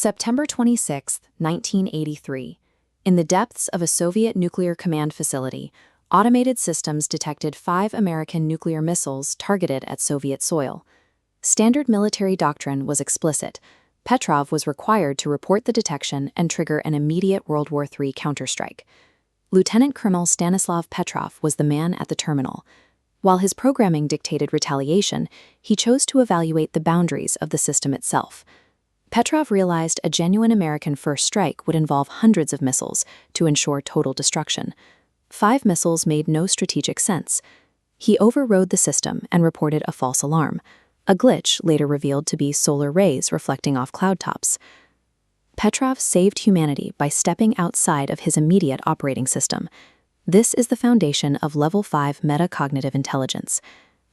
September 26, 1983. In the depths of a Soviet nuclear command facility, automated systems detected 5 American nuclear missiles targeted at Soviet soil. Standard military doctrine was explicit. Petrov was required to report the detection and trigger an immediate World War III counterstrike. Lieutenant Colonel Stanislav Petrov was the man at the terminal. While his programming dictated retaliation, he chose to evaluate the boundaries of the system itself. Petrov realized a genuine American first strike would involve hundreds of missiles to ensure total destruction. 5 missiles made no strategic sense. He overrode the system and reported a false alarm. A glitch later revealed to be solar rays reflecting off cloud tops. Petrov saved humanity by stepping outside of his immediate operating system. This is the foundation of Level 5 metacognitive intelligence,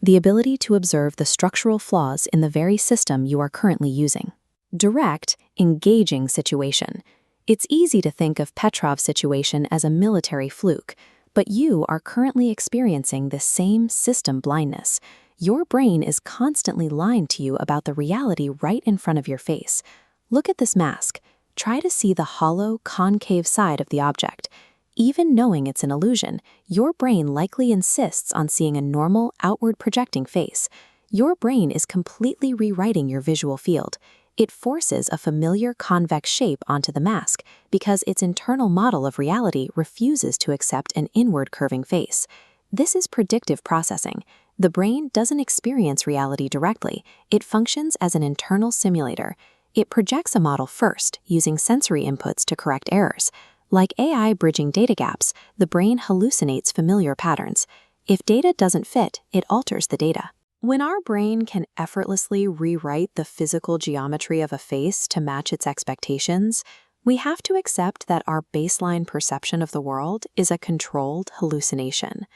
the ability to observe the structural flaws in the very system you are currently using. Direct, engaging situation. It's easy to think of Petrov's situation as a military fluke, but you are currently experiencing the same system blindness. Your brain is constantly lying to you about the reality right in front of your face. Look at this mask. Try to see the hollow, concave side of the object. Even knowing it's an illusion, your brain likely insists on seeing a normal, outward projecting face. Your brain is completely rewriting your visual field. It forces a familiar convex shape onto the mask because its internal model of reality refuses to accept an inward curving face. This is predictive processing. The brain doesn't experience reality directly. It functions as an internal simulator. It projects a model first, using sensory inputs to correct errors. Like AI bridging data gaps, the brain hallucinates familiar patterns. If data doesn't fit, it alters the data. When our brain can effortlessly rewrite the physical geometry of a face to match its expectations, we have to accept that our baseline perception of the world is a controlled hallucination.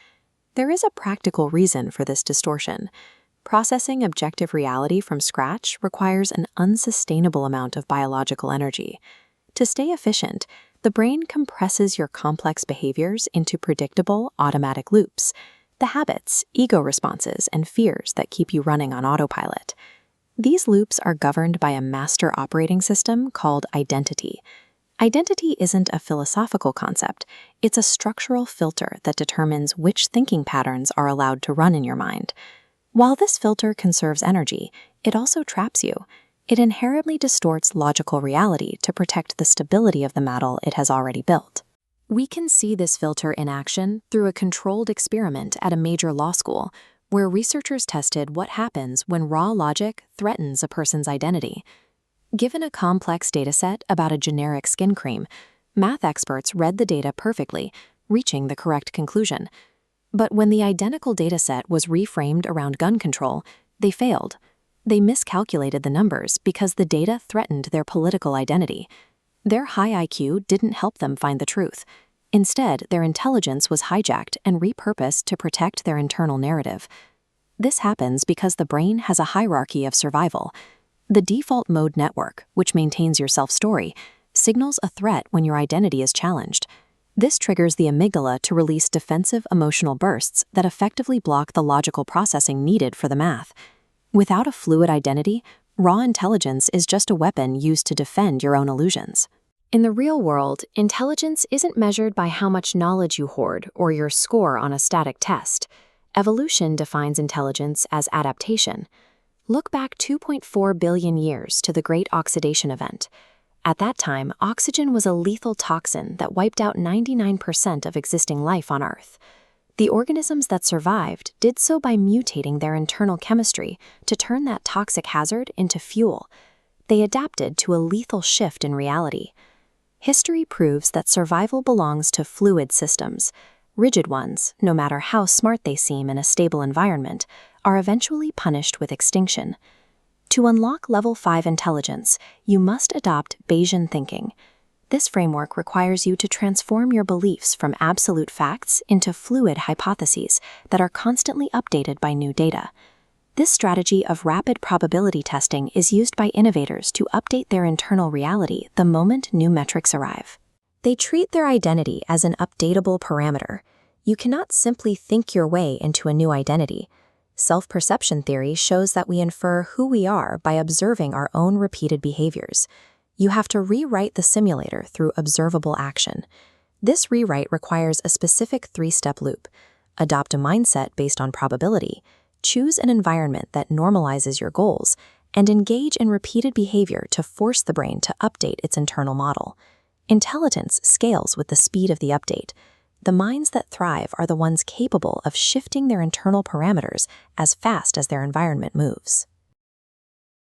There is a practical reason for this distortion. Processing objective reality from scratch requires an unsustainable amount of biological energy. To stay efficient, the brain compresses your complex behaviors into predictable, automatic loops. The habits, ego responses, and fears that keep you running on autopilot. These loops are governed by a master operating system called identity. Identity isn't a philosophical concept, it's a structural filter that determines which thinking patterns are allowed to run in your mind. While this filter conserves energy, it also traps you. It inherently distorts logical reality to protect the stability of the model it has already built. We can see this filter in action through a controlled experiment at a major law school, where researchers tested what happens when raw logic threatens a person's identity. Given a complex dataset about a generic skin cream, math experts read the data perfectly, reaching the correct conclusion. But when the identical dataset was reframed around gun control, they failed. They miscalculated the numbers because the data threatened their political identity. Their high IQ didn't help them find the truth. Instead, their intelligence was hijacked and repurposed to protect their internal narrative. This happens because the brain has a hierarchy of survival. The default mode network, which maintains your self-story, signals a threat when your identity is challenged. This triggers the amygdala to release defensive emotional bursts that effectively block the logical processing needed for the math. Without a fluid identity, raw intelligence is just a weapon used to defend your own illusions. In the real world, intelligence isn't measured by how much knowledge you hoard or your score on a static test. Evolution defines intelligence as adaptation. Look back 2.4 billion years to the Great Oxidation Event. At that time, oxygen was a lethal toxin that wiped out 99% of existing life on Earth. The organisms that survived did so by mutating their internal chemistry to turn that toxic hazard into fuel. They adapted to a lethal shift in reality. History proves that survival belongs to fluid systems. Rigid ones, no matter how smart they seem in a stable environment, are eventually punished with extinction. To unlock Level 5 intelligence, you must adopt Bayesian thinking. This framework requires you to transform your beliefs from absolute facts into fluid hypotheses that are constantly updated by new data. This strategy of rapid probability testing is used by innovators to update their internal reality the moment new metrics arrive. They treat their identity as an updatable parameter. You cannot simply think your way into a new identity. Self-perception theory shows that we infer who we are by observing our own repeated behaviors. You have to rewrite the simulator through observable action. This rewrite requires a specific 3-step loop. Adopt a mindset based on probability, choose an environment that normalizes your goals, and engage in repeated behavior to force the brain to update its internal model. Intelligence scales with the speed of the update. The minds that thrive are the ones capable of shifting their internal parameters as fast as their environment moves.